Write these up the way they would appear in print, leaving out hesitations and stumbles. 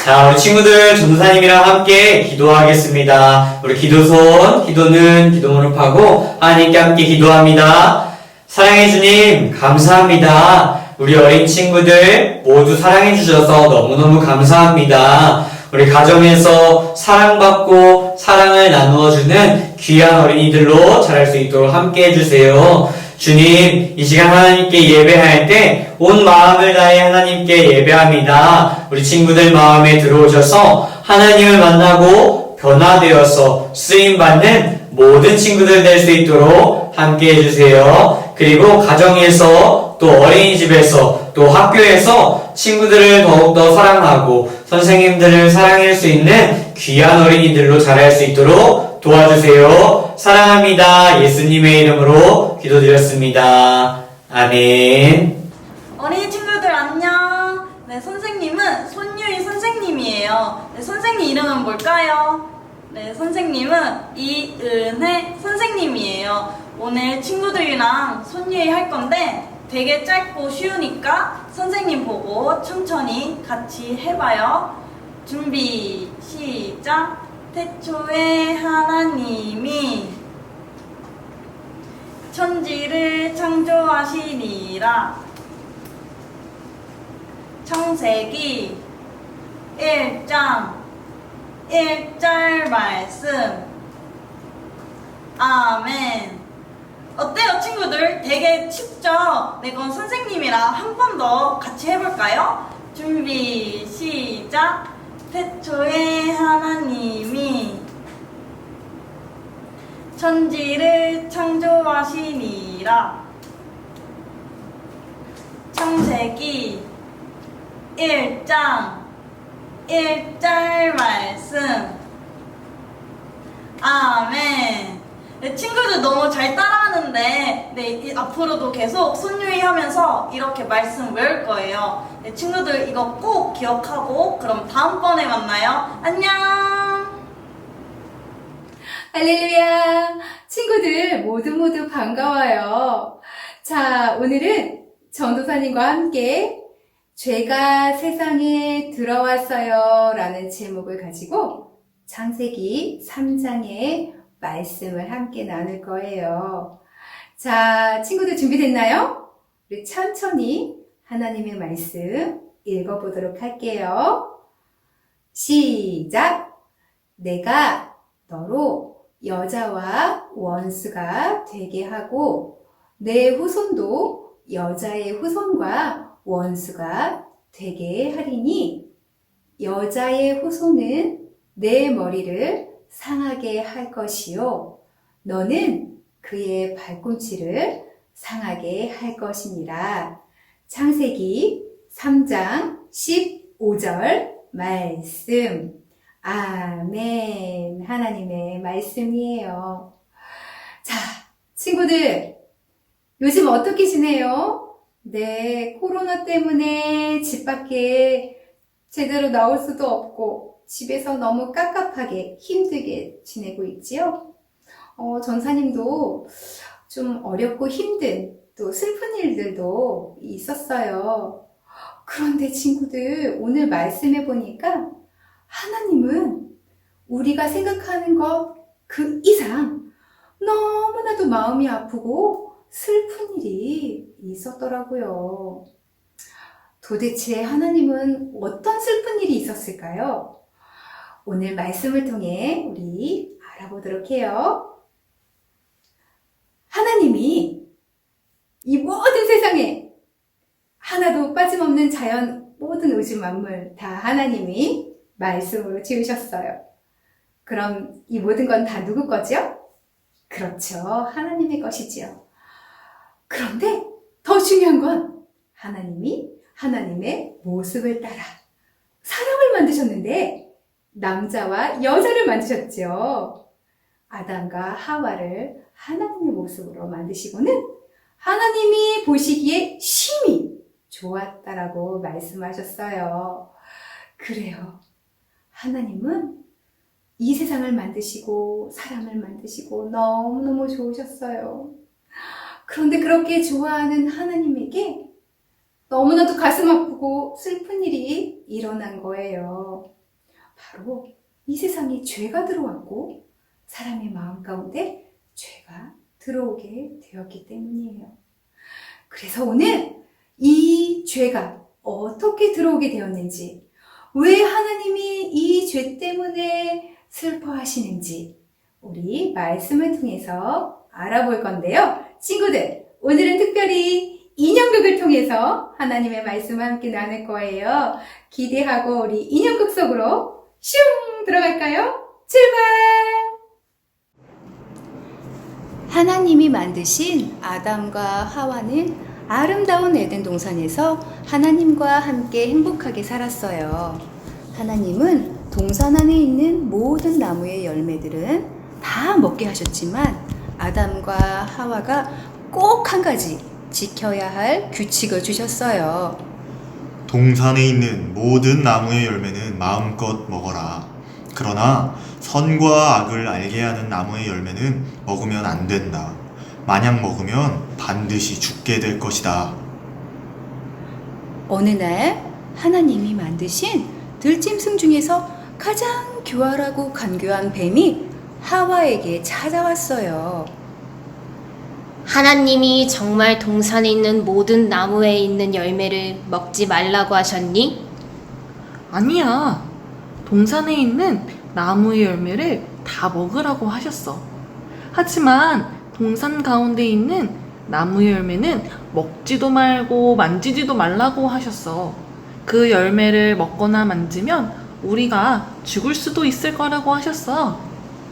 자, 우리 친구들 전도사님이랑 함께 기도하겠습니다. 우리 기도는 기도 무릎하고 하나님께 함께 기도합니다. 사랑해 주님, 감사합니다. 우리 어린 친구들 모두 사랑해 주셔서 너무너무 감사합니다. 우리 가정에서 사랑받고 사랑을 나누어주는 귀한 어린이들로 자랄 수 있도록 함께 해주세요. 주님, 이 시간 하나님께 예배할 때 온 마음을 다해 하나님께 예배합니다. 우리 친구들 마음에 들어오셔서 하나님을 만나고 변화되어서 쓰임받는 모든 친구들 될 수 있도록 함께 해주세요. 그리고 가정에서 또 어린이집에서 또 학교에서 친구들을 더욱더 사랑하고 선생님들을 사랑할 수 있는 귀한 어린이들로 자랄 수 있도록 도와주세요. 사랑합니다. 예수님의 이름으로 기도드렸습니다. 아멘. 어린이 친구들 안녕. 네, 선생님은 손유희 선생님이에요. 네, 선생님 이름은 뭘까요? 네, 선생님은 이은혜 선생님이에요. 오늘 친구들이랑 손유희 할 건데 되게 짧고 쉬우니까 선생님 보고 천천히 같이 해봐요. 준비, 시작. 태초에 하나님이 천지를 창조하시니라. 창세기 1장 1절 말씀. 아멘. 어때요 친구들? 되게 쉽죠? 네, 그럼 선생님이랑 한 번 더 같이 해볼까요? 준비 시작. 태초에 하나님이 천지를 창조하시니라. 창세기 1장 1절 말씀. 아멘. 네, 친구들 너무 잘 따라하는데 네, 앞으로도 계속 손유희 하면서 이렇게 말씀 외울 거예요. 네, 친구들 이거 꼭 기억하고 그럼 다음번에 만나요. 안녕. 할렐루야! 친구들 모두 반가워요. 자, 오늘은 전도사님과 함께 죄가 세상에 들어왔어요 라는 제목을 가지고 창세기 3장의 말씀을 함께 나눌 거예요. 자, 친구들 준비됐나요? 우리 천천히 하나님의 말씀 읽어보도록 할게요. 시작! 내가 너로 여자와 원수가 되게 하고 내 후손도 여자의 후손과 원수가 되게 하리니 여자의 후손은 내 머리를 상하게 할 것이요 너는 그의 발꿈치를 상하게 할 것이니라. 창세기 3장 15절 말씀. 아멘. 하나님의 말씀이에요. 자, 친구들 요즘 어떻게 지내요? 네, 코로나 때문에 집 밖에 제대로 나올 수도 없고 집에서 너무 깝깝하게 힘들게 지내고 있지요? 전사님도 좀 어렵고 힘든 또 슬픈 일들도 있었어요. 그런데 친구들 오늘 말씀해 보니까 하나님은 우리가 생각하는 것 그 이상 너무나도 마음이 아프고 슬픈 일이 있었더라고요. 도대체 하나님은 어떤 슬픈 일이 있었을까요? 오늘 말씀을 통해 우리 알아보도록 해요. 하나님이 이 모든 세상에 하나도 빠짐없는 자연 모든 우주 만물 다 하나님이 말씀으로 지으셨어요. 그럼 이 모든 건 다 누구 거죠? 그렇죠. 하나님의 것이지요. 그런데 더 중요한 건 하나님이 하나님의 모습을 따라 사람을 만드셨는데 남자와 여자를 만드셨죠. 아담과 하와를 하나님의 모습으로 만드시고는 하나님이 보시기에 심히 좋았다라고 말씀하셨어요. 그래요. 하나님은 이 세상을 만드시고 사람을 만드시고 너무너무 좋으셨어요. 그런데 그렇게 좋아하는 하나님에게 너무나도 가슴 아프고 슬픈 일이 일어난 거예요. 바로 이 세상에 죄가 들어왔고 사람의 마음 가운데 죄가 들어오게 되었기 때문이에요. 그래서 오늘 이 죄가 어떻게 들어오게 되었는지, 왜 하나님이 이 죄 때문에 슬퍼하시는지 우리 말씀을 통해서 알아볼 건데요. 친구들, 오늘은 특별히 인형극을 통해서 하나님의 말씀을 함께 나눌 거예요. 기대하고 우리 인형극 속으로 슝 들어갈까요? 출발! 하나님이 만드신 아담과 하와는 아름다운 에덴 동산에서 하나님과 함께 행복하게 살았어요. 하나님은 동산 안에 있는 모든 나무의 열매들은 다 먹게 하셨지만 아담과 하와가 꼭 한 가지 지켜야 할 규칙을 주셨어요. 동산에 있는 모든 나무의 열매는 마음껏 먹어라. 그러나 선과 악을 알게 하는 나무의 열매는 먹으면 안 된다. 만약 먹으면 반드시 죽게 될 것이다. 어느 날 하나님이 만드신 들짐승 중에서 가장 교활하고 간교한 뱀이 하와에게 찾아왔어요. 하나님이 정말 동산에 있는 모든 나무에 있는 열매를 먹지 말라고 하셨니? 아니야. 동산에 있는 나무의 열매를 다 먹으라고 하셨어. 하지만 동산 가운데 있는 나무의 열매는 먹지도 말고 만지지도 말라고 하셨어. 그 열매를 먹거나 만지면 우리가 죽을 수도 있을 거라고 하셨어.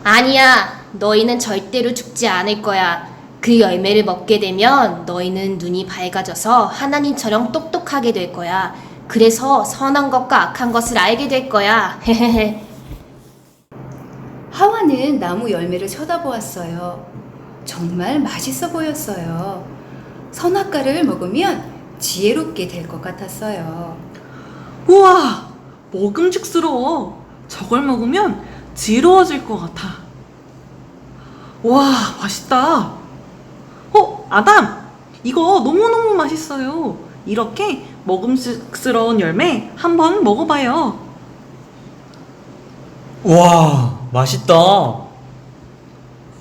아니야. 너희는 절대로 죽지 않을 거야. 그 열매를 먹게 되면 너희는 눈이 밝아져서 하나님처럼 똑똑하게 될 거야. 그래서 선한 것과 악한 것을 알게 될 거야. 하와는 나무 열매를 쳐다보았어요. 정말 맛있어 보였어요. 선악과를 먹으면 지혜롭게 될 것 같았어요. 우와! 먹음직스러워. 저걸 먹으면 지루해질 것 같아. 와, 맛있다. 아담! 이거 너무너무 맛있어요. 이렇게 먹음직스러운 열매 한번 먹어봐요. 와, 맛있다.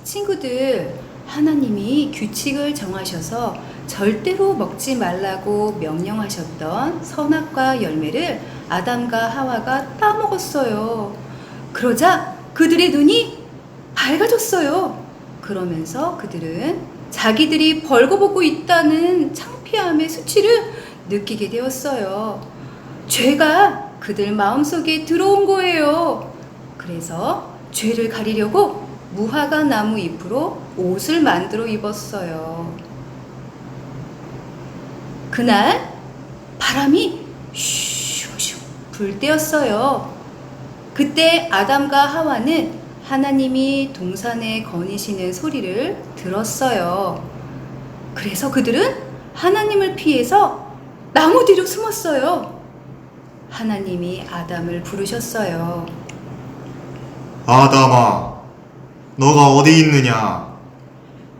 친구들, 하나님이 규칙을 정하셔서 절대로 먹지 말라고 명령하셨던 선악과 열매를 아담과 하와가 따먹었어요. 그러자 그들의 눈이 밝아졌어요. 그러면서 그들은 자기들이 벌거벗고 있다는 창피함의 수치를 느끼게 되었어요. 죄가 그들 마음속에 들어온 거예요. 그래서 죄를 가리려고 무화과 나무 잎으로 옷을 만들어 입었어요. 그날 바람이 슈슈 불 때였어요. 그때 아담과 하와는 하나님이 동산에 거니시는 소리를 들었어요. 그래서 그들은 하나님을 피해서 나무 뒤로 숨었어요. 하나님이 아담을 부르셨어요. 아담아, 너가 어디 있느냐?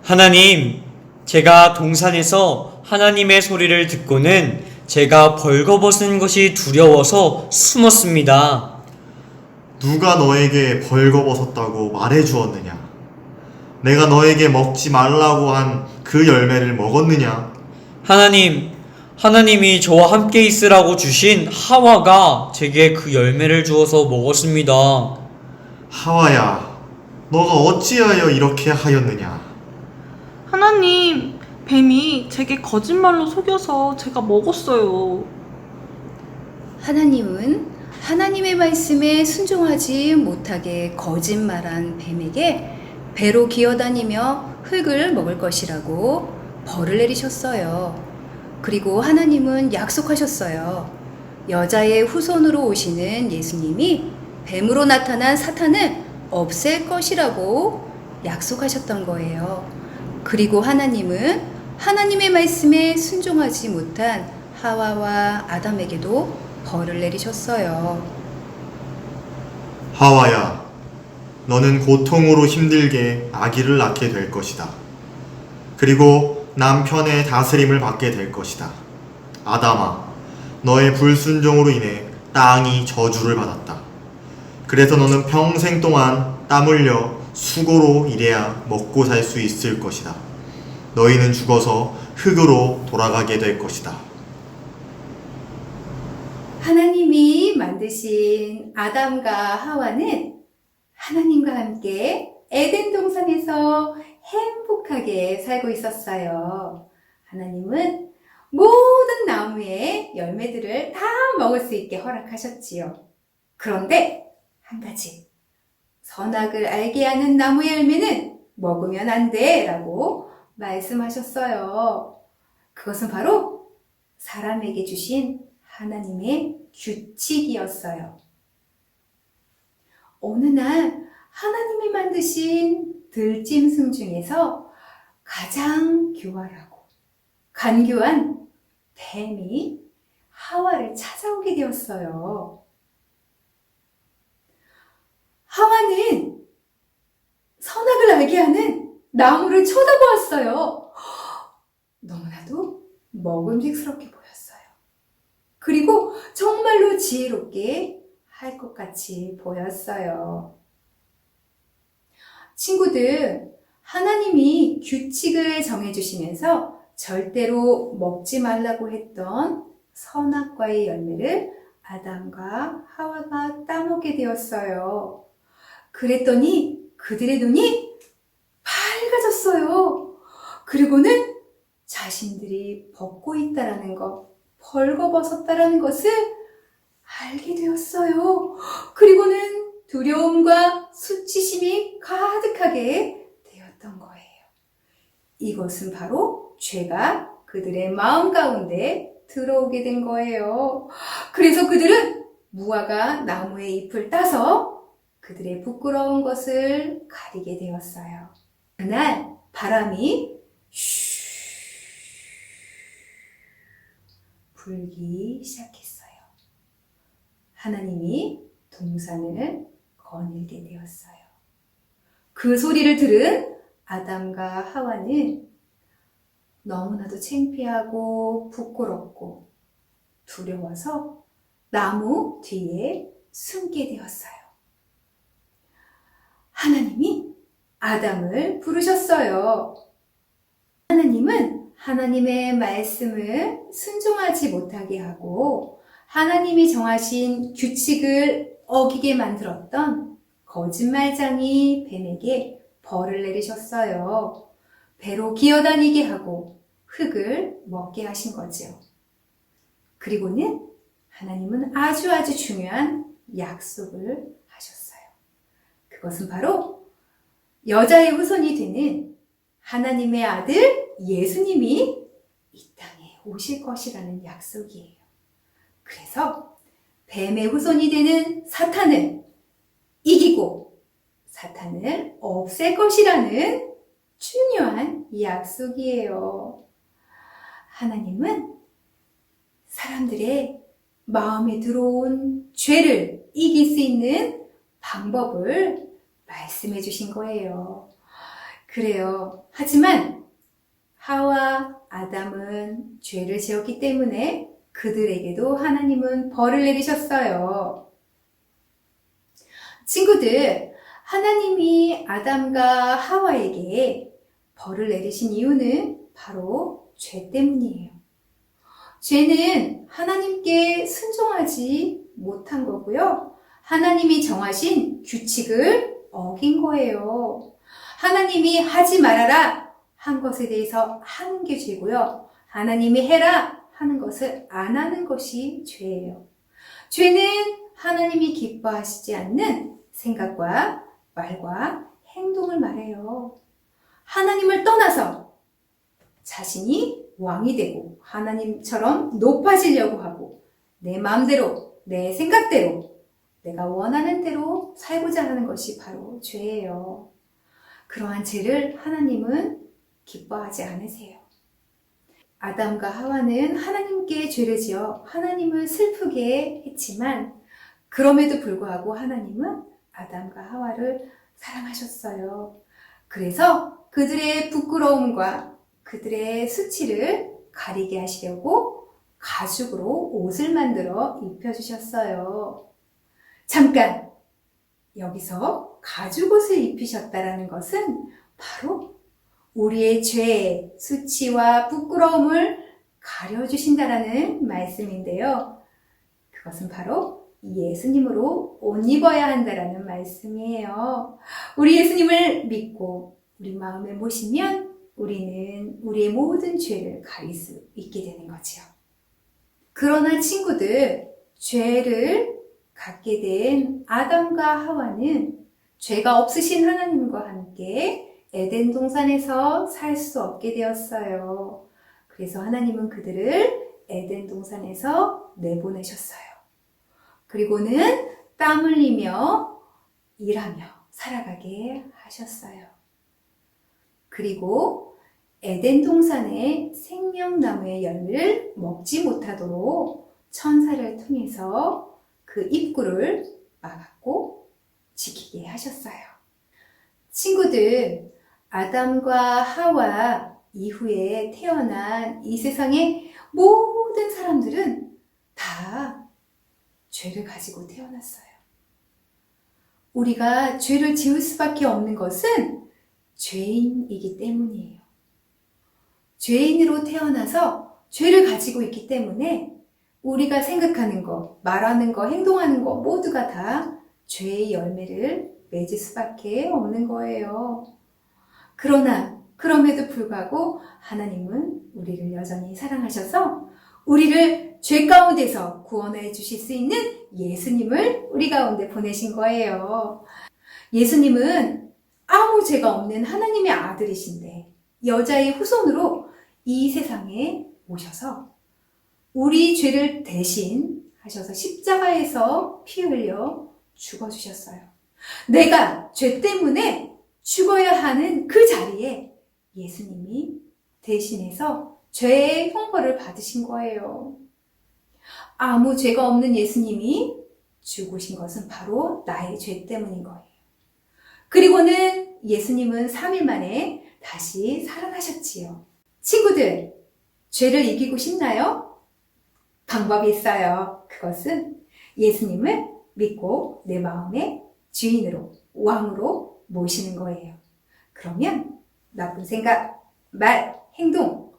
하나님, 제가 동산에서 하나님의 소리를 듣고는 제가 벌거벗은 것이 두려워서 숨었습니다. 누가 너에게 벌거벗었다고 말해 주었느냐? 내가 너에게 먹지 말라고 한 그 열매를 먹었느냐? 하나님이 저와 함께 있으라고 주신 하와가 제게 그 열매를 주어서 먹었습니다. 하와야, 너가 어찌하여 이렇게 하였느냐? 하나님, 뱀이 제게 거짓말로 속여서 제가 먹었어요. 하나님은 하나님의 말씀에 순종하지 못하게 거짓말한 뱀에게 배로 기어다니며 흙을 먹을 것이라고 벌을 내리셨어요. 그리고 하나님은 약속하셨어요. 여자의 후손으로 오시는 예수님이 뱀으로 나타난 사탄을 없앨 것이라고 약속하셨던 거예요. 그리고 하나님은 하나님의 말씀에 순종하지 못한 하와와 아담에게도 벌을 내리셨어요. 하와야, 너는 고통으로 힘들게 아기를 낳게 될 것이다. 그리고 남편의 다스림을 받게 될 것이다. 아담아, 너의 불순종으로 인해 땅이 저주를 받았다. 그래서 너는 평생 동안 땀 흘려 수고로 일해야 먹고 살 수 있을 것이다. 너희는 죽어서 흙으로 돌아가게 될 것이다. 하나님이 만드신 아담과 하와는 하나님과 함께 에덴 동산에서 행복하게 살고 있었어요. 하나님은 모든 나무의 열매들을 다 먹을 수 있게 허락하셨지요. 그런데 한 가지, 선악을 알게 하는 나무의 열매는 먹으면 안 돼 라고 말씀하셨어요. 그것은 바로 사람에게 주신 하나님의 규칙이었어요. 어느 날 하나님이 만드신 들짐승 중에서 가장 교활하고 간교한 뱀이 하와를 찾아오게 되었어요. 하와는 선악을 알게 하는 나무를 쳐다보았어요. 너무나도 먹음직스럽게 보였어요. 그리고 정말로 지혜롭게 할 것 같이 보였어요. 친구들, 하나님이 규칙을 정해주시면서 절대로 먹지 말라고 했던 선악과의 열매를 아담과 하와가 따먹게 되었어요. 그랬더니 그들의 눈이 밝아졌어요. 그리고는 자신들이 벗고 있다라는 것, 벌거벗었다라는 것을 알게 되었어요. 그리고는 두려움과 수치심이 가득하게 되었던 거예요. 이것은 바로 죄가 그들의 마음 가운데 들어오게 된 거예요. 그래서 그들은 무화과 나무의 잎을 따서 그들의 부끄러운 것을 가리게 되었어요. 그날 바람이 불기 시작했어요. 하나님이 동산을 거닐게 되었어요. 그 소리를 들은 아담과 하와는 너무나도 창피하고 부끄럽고 두려워서 나무 뒤에 숨게 되었어요. 하나님이 아담을 부르셨어요. 하나님은 하나님의 말씀을 순종하지 못하게 하고 하나님이 정하신 규칙을 어기게 만들었던 거짓말쟁이 뱀에게 벌을 내리셨어요. 배로 기어다니게 하고 흙을 먹게 하신 거죠. 그리고는 하나님은 아주 중요한 약속을 하셨어요. 그것은 바로 여자의 후손이 되는 하나님의 아들 예수님이 이 땅에 오실 것이라는 약속이에요. 그래서 뱀의 후손이 되는 사탄을 이기고 사탄을 없앨 것이라는 중요한 약속이에요. 하나님은 사람들의 마음에 들어온 죄를 이길 수 있는 방법을 말씀해 주신 거예요. 그래요. 하지만 하와 아담은 죄를 지었기 때문에 그들에게도 하나님은 벌을 내리셨어요. 친구들, 하나님이 아담과 하와에게 벌을 내리신 이유는 바로 죄 때문이에요. 죄는 하나님께 순종하지 못한 거고요. 하나님이 정하신 규칙을 어긴 거예요. 하나님이 하지 말아라 한 것에 대해서 하는 게 죄고요. 하나님이 해라 하는 것을 안 하는 것이 죄예요. 죄는 하나님이 기뻐하시지 않는 생각과 말과 행동을 말해요. 하나님을 떠나서 자신이 왕이 되고 하나님처럼 높아지려고 하고 내 마음대로, 내 생각대로, 내가 원하는 대로 살고자 하는 것이 바로 죄예요. 그러한 죄를 하나님은 기뻐하지 않으세요. 아담과 하와는 하나님께 죄를 지어 하나님을 슬프게 했지만 그럼에도 불구하고 하나님은 아담과 하와를 사랑하셨어요. 그래서 그들의 부끄러움과 그들의 수치를 가리게 하시려고 가죽으로 옷을 만들어 입혀주셨어요. 잠깐! 여기서 가죽 옷을 입히셨다라는 것은 바로 우리의 죄, 수치와 부끄러움을 가려주신다라는 말씀인데요. 그것은 바로 예수님으로 옷 입어야 한다라는 말씀이에요. 우리 예수님을 믿고 우리 마음에 모시면 우리는 우리의 모든 죄를 가릴 수 있게 되는 거지요. 그러나 친구들, 죄를 갖게 된 아담과 하와는 죄가 없으신 하나님과 함께 에덴 동산에서 살 수 없게 되었어요. 그래서 하나님은 그들을 에덴 동산에서 내보내셨어요. 그리고는 땀 흘리며 일하며 살아가게 하셨어요. 그리고 에덴 동산의 생명나무의 열매를 먹지 못하도록 천사를 통해서 그 입구를 막았고 지키게 하셨어요. 친구들, 아담과 하와 이후에 태어난 이 세상의 모든 사람들은 다 죄를 가지고 태어났어요. 우리가 죄를 지을 수밖에 없는 것은 죄인이기 때문이에요. 죄인으로 태어나서 죄를 가지고 있기 때문에 우리가 생각하는 거, 말하는 거, 행동하는 거 모두가 다 죄의 열매를 맺을 수밖에 없는 거예요. 그러나 그럼에도 불구하고 하나님은 우리를 여전히 사랑하셔서 우리를 죄 가운데서 구원해 주실 수 있는 예수님을 우리 가운데 보내신 거예요. 예수님은 아무 죄가 없는 하나님의 아들이신데 여자의 후손으로 이 세상에 오셔서 우리 죄를 대신 하셔서 십자가에서 피 흘려 죽어주셨어요. 내가 죄 때문에 죽어야 하는 그 자리에 예수님이 대신해서 죄의 형벌을 받으신 거예요. 아무 죄가 없는 예수님이 죽으신 것은 바로 나의 죄 때문인 거예요. 그리고는 예수님은 3일 만에 다시 살아나셨지요. 친구들, 죄를 이기고 싶나요? 방법이 있어요. 그것은 예수님을 믿고 내 마음의 주인으로, 왕으로 모시는 거예요. 그러면 나쁜 생각, 말, 행동,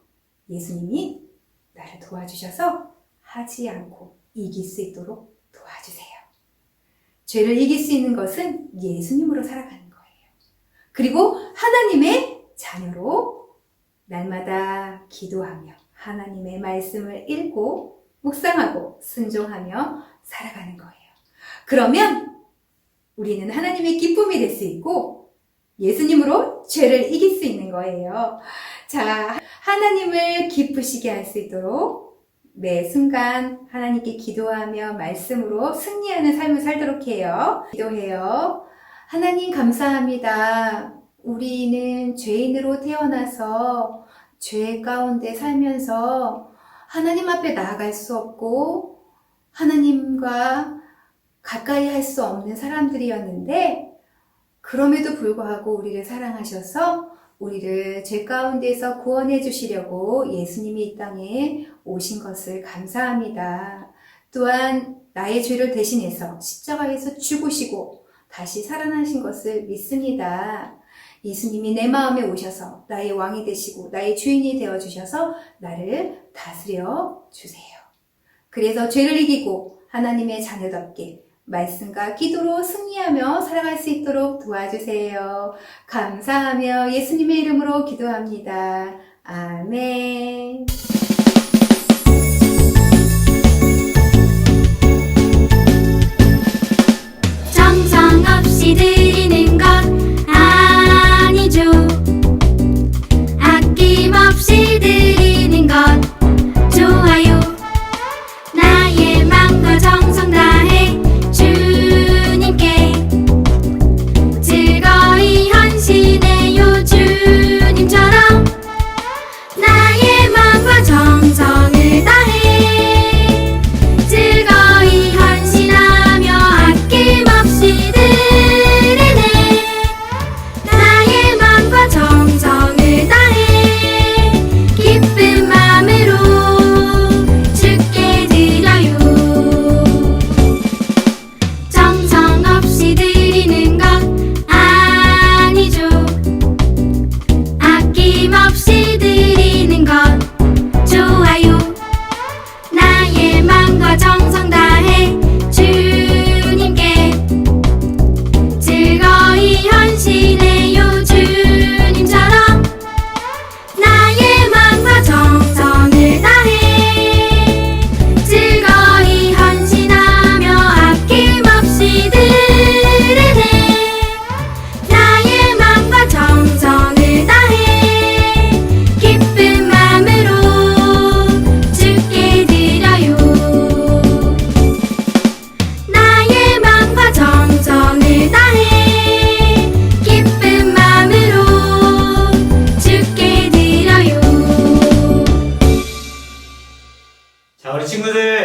예수님이 나를 도와주셔서 하지 않고 이길 수 있도록 도와주세요. 죄를 이길 수 있는 것은 예수님으로 살아가는 거예요. 그리고 하나님의 자녀로 날마다 기도하며 하나님의 말씀을 읽고 묵상하고 순종하며 살아가는 거예요. 그러면 우리는 하나님의 기쁨이 될 수 있고 예수님으로 죄를 이길 수 있는 거예요. 자, 하나님을 기쁘시게 할 수 있도록 매 순간 하나님께 기도하며 말씀으로 승리하는 삶을 살도록 해요. 기도해요. 하나님 감사합니다. 우리는 죄인으로 태어나서 죄 가운데 살면서 하나님 앞에 나아갈 수 없고 하나님과 가까이 할 수 없는 사람들이었는데 그럼에도 불구하고 우리를 사랑하셔서 우리를 죄 가운데서 구원해 주시려고 예수님이 이 땅에 오신 것을 감사합니다. 또한 나의 죄를 대신해서 십자가에서 죽으시고 다시 살아나신 것을 믿습니다. 예수님이 내 마음에 오셔서 나의 왕이 되시고 나의 주인이 되어주셔서 나를 다스려 주세요. 그래서 죄를 이기고 하나님의 자녀답게 말씀과 기도로 승리하며 살아갈 수 있도록 도와주세요. 감사하며 예수님의 이름으로 기도합니다. 아멘. 정성 없이 드리는 것 아니죠. 아낌없이 드리는 것 좋아요. 나의 마음과 정성 다해 주님께 즐거이 헌신해요. 주님처럼 나의 마음과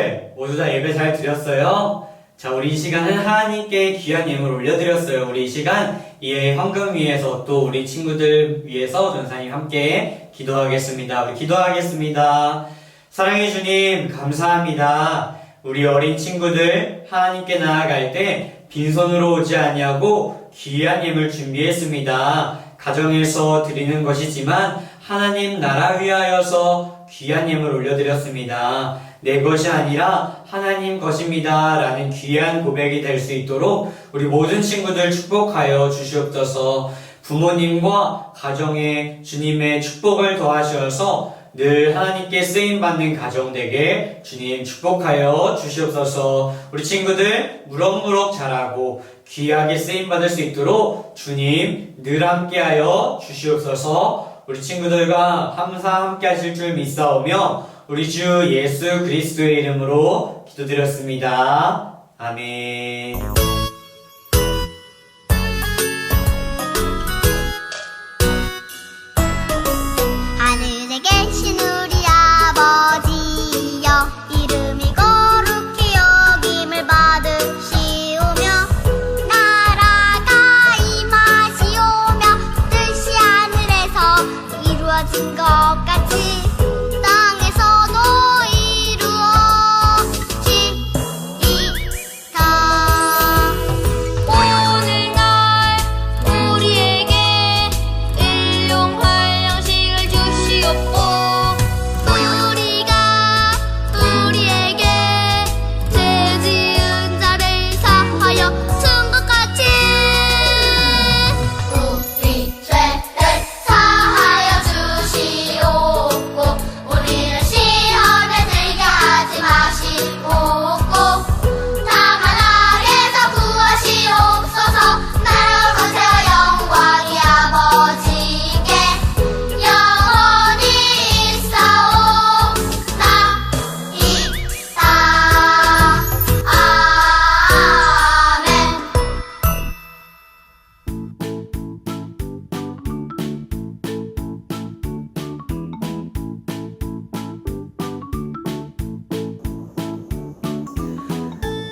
친구들 모두 다 예배 잘 드렸어요? 자, 우리 이 시간은 하나님께 귀한 예물 올려드렸어요. 우리 이 시간 이 황금 위에서 또 우리 친구들 위해서 전사님 함께 기도하겠습니다. 우리 기도하겠습니다. 사랑해 주님, 감사합니다. 우리 어린 친구들 하나님께 나아갈 때 빈손으로 오지 아니하고 귀한 예물 준비했습니다. 가정에서 드리는 것이지만 하나님 나라 위하여서 귀한 예물 올려드렸습니다. 내 것이 아니라 하나님 것입니다 라는 귀한 고백이 될 수 있도록 우리 모든 친구들 축복하여 주시옵소서. 부모님과 가정에 주님의 축복을 더하셔서 늘 하나님께 쓰임받는 가정 되게 주님 축복하여 주시옵소서. 우리 친구들 무럭무럭 자라고 귀하게 쓰임받을 수 있도록 주님 늘 함께하여 주시옵소서. 우리 친구들과 항상 함께 하실 줄 믿사오며 우리 주 예수 그리스도의 이름으로 기도드렸습니다. 아멘. 하늘에 계신 우리 아버지여 이름이 거룩히 여김을 받으시오며 나라가 임하시오며 뜻이 하늘에서 이루어진 것 같이 땅에서도 이루어지이다. 오늘날 우리에게 일용할 양식을 주시옵고 우리가 우리에게 죄 지은 자를 사하여 준 것 같이 우리 죄를 사하여 주시옵고 우리를 시험에 들게 하지 마시옵고 다만 악에서 구하시옵소서. 나라와 권세와 영광이 아버지께 영원히 있사옵나이다. 아멘.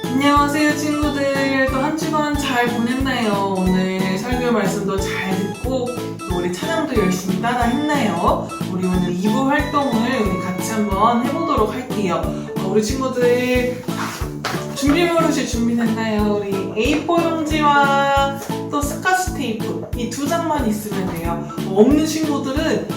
안녕하세요 친구들. 또 한 주간 잘 보냈나요? 오늘 설교 말씀도 잘 듣고 또 우리 찬양도 열심히 따라 했나요? 우리 오늘 2부 활동을 우리 같이 한번 해보도록 할게요. 우리 친구들 준비 버릇이 준비됐나요? 우리 A4 용지와 또 스카치 테이프 이 두 장만 있으면 돼요. 없는 친구들은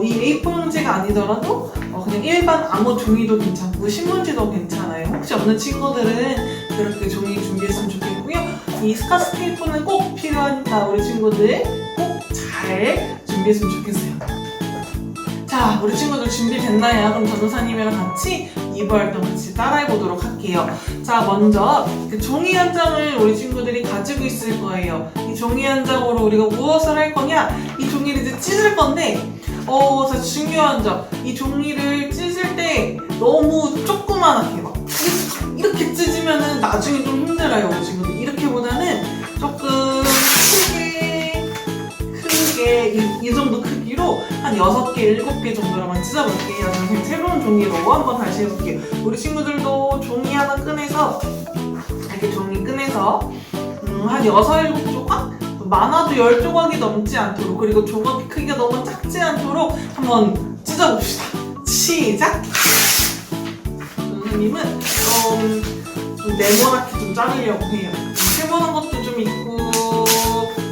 이 A4 용지가 아니더라도 그냥 일반 아무 종이도 괜찮고 신문지도 괜찮아요. 혹시 없는 친구들은 그렇게 종이 준비했으면 좋겠고요. 이 스카치 테이프는 꼭 필요하니까 우리 친구들 꼭 잘 준비했으면 좋겠어요. 자, 우리 친구들 준비됐나요? 그럼 전도사님이랑 같이 2부 활동 같이 따라해보도록 할게요. 자, 먼저 그 종이 한 장을 우리 친구들이 가지고 있을 거예요. 이 종이 한 장으로 우리가 무엇을 할 거냐? 이 종이를 이제 찢을 건데 자, 중요한 점. 이 종이를 찢을 때 너무 조그만하게 막 이렇게 찢으면은 나중에 좀 힘들어요, 우리 친구들. 이렇게보다는 조금 크게 이 정도 크기로 한 6개, 7개 정도로만 찢어볼게요. 선생님 새로운 종이로 한번 다시 해볼게요. 우리 친구들도 종이 하나 꺼내서 이렇게 종이 꺼내서 한 6, 7조각? 많아도 10조각이 넘지 않도록, 그리고 조각 크기가 너무 작지 않도록 한번 찢어봅시다. 시작! 선생님은 좀 네모나게 좀 자르려고 해요. 세모난 것도 좀 있고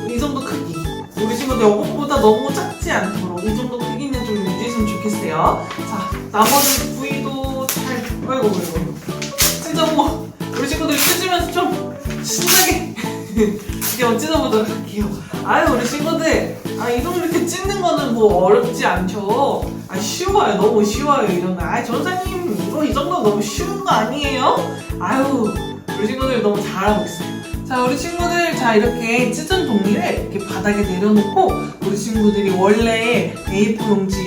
이 정도 크기. 우리 친구들 이것보다 너무 작지 않도록 이 정도 크기는 좀 유지했으면 좋겠어요. 자, 나머지 부위도 잘 아이고 찢어보. 우리 친구들 찢으면서 좀 신나게 이렇게 한번 찢어보도록 할게요. 아유, 우리 친구들 이 정도 이렇게 찢는 거는 뭐 어렵지 않죠? 쉬워요. 너무 쉬워요. 이런 거. 전사님 이거 이 정도 너무 쉬운 거 아니에요? 아유, 우리 친구들 너무 잘하고 있어요. 자, 우리 친구들 이렇게 찢은 종이를 이렇게 바닥에 내려놓고 우리 친구들이 원래 A4 용지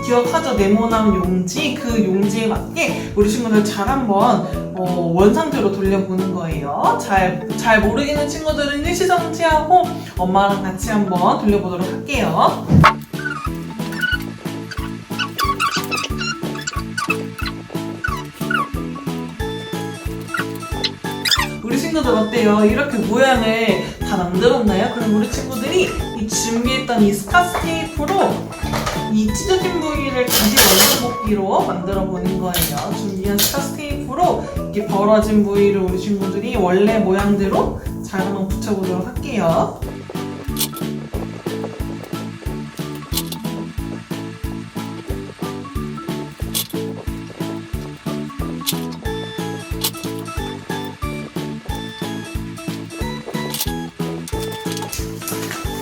기억하죠? 네모난 용지, 그 용지에 맞게 우리 친구들 잘 한번 원상태로 돌려보는 거예요. 잘 모르겠는 친구들은 일시정지하고 엄마랑 같이 한번 돌려보도록 할게요. 친구들 어때요? 이렇게 모양을 다 만들었나요? 그럼 우리 친구들이 이 준비했던 이 스카스 테이프로 이 찢어진 부위를 다시 원상복귀로 만들어 보는 거예요. 준비한 스카스 테이프로 이렇게 벌어진 부위를 우리 친구들이 원래 모양대로 잘 한번 붙여보도록 할게요.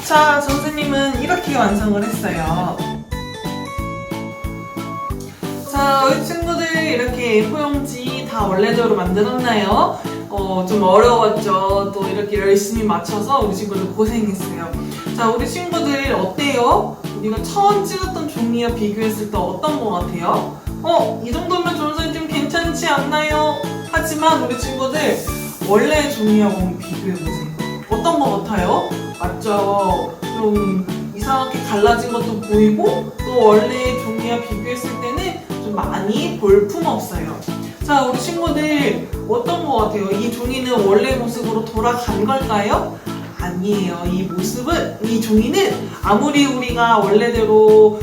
자, 선생님은 이렇게 완성을 했어요. 자, 우리 친구들 이렇게 A4용지 다 원래대로 만들었나요? 좀 어려웠죠. 또 이렇게 열심히 맞춰서 우리 친구들 고생했어요. 자, 우리 친구들 어때요? 우리가 처음 찍었던 종이와 비교했을 때 어떤 것 같아요? 이 정도면 선생님 좀 괜찮지 않나요? 하지만 우리 친구들 원래 종이하고 비교해보세요. 어떤 것 같아요? 맞죠? 좀 이상하게 갈라진 것도 보이고 또 원래 종이와 비교했을 때는 좀 많이 볼품없어요. 자, 우리 친구들 어떤 것 같아요? 이 종이는 원래 모습으로 돌아간 걸까요? 아니에요. 이 종이는 아무리 우리가 원래대로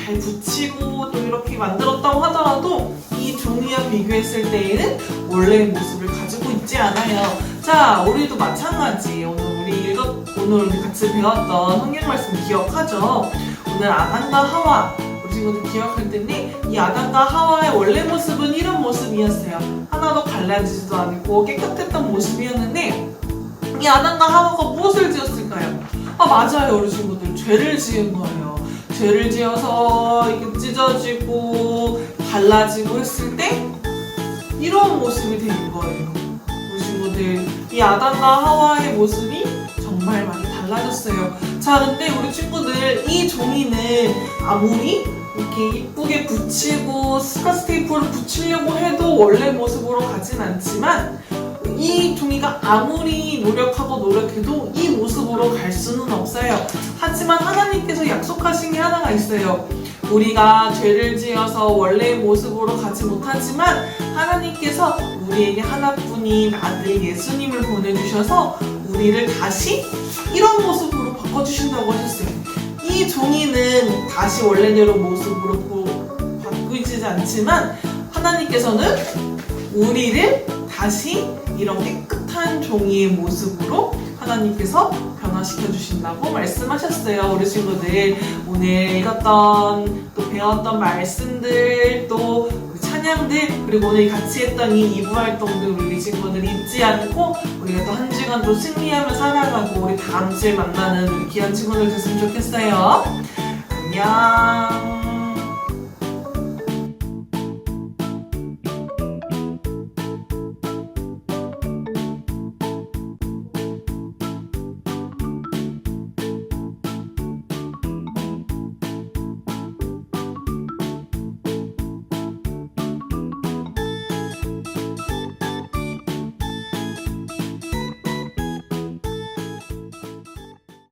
잘 붙이고 또 이렇게 만들었다고 하더라도 이 종이와 비교했을 때에는 원래의 모습을 가지고 있지 않아요. 자, 우리도 마찬가지. 오늘 우리 같이 배웠던 성경 말씀 기억하죠? 오늘 아담과 하와 우리 친구들 기억할 텐데 이 아담과 하와의 원래 모습은 이런 모습이었어요. 하나도 갈라지지도 않고 깨끗했던 모습이었는데 이 아담과 하와가 무엇을 지었을까요? 맞아요, 우리 친구들 죄를 지은 거예요. 죄를 지어서 이렇게 찢어지고 갈라지고 했을 때 이런 모습이 된 거예요. 우리 친구들 이 아담과 하와의 모습이 정말 많이 달라졌어요. 자, 근데 우리 친구들 이 종이는 아무리 이렇게 이쁘게 붙이고 스카스 테이프를 붙이려고 해도 원래 모습으로 가진 않지만 이 종이가 아무리 노력해도 이 모습으로 갈 수는 없어요. 하지만 하나님께서 약속하신 게 하나가 있어요. 우리가 죄를 지어서 원래의 모습으로 가지 못하지만 하나님께서 우리에게 하나뿐인 아들 예수님을 보내주셔서 우리를 다시 이런 모습으로 바꿔주신다고 하셨어요. 이 종이는 다시 원래대로 모습으로 바뀌지 않지만 하나님께서는 우리를 다시 이런 깨끗한 종이의 모습으로 하나님께서 변화시켜 주신다고 말씀하셨어요. 우리 친구들 오늘 읽었던 또 배웠던 말씀들 또 찬양들 그리고 오늘 같이 했던 이 2부 활동들 우리 친구들 잊지 않고 우리가 또 한 주간도 승리하며 살아가고 우리 다음 주에 만나는 우리 귀한 친구들 됐으면 좋겠어요. 안녕.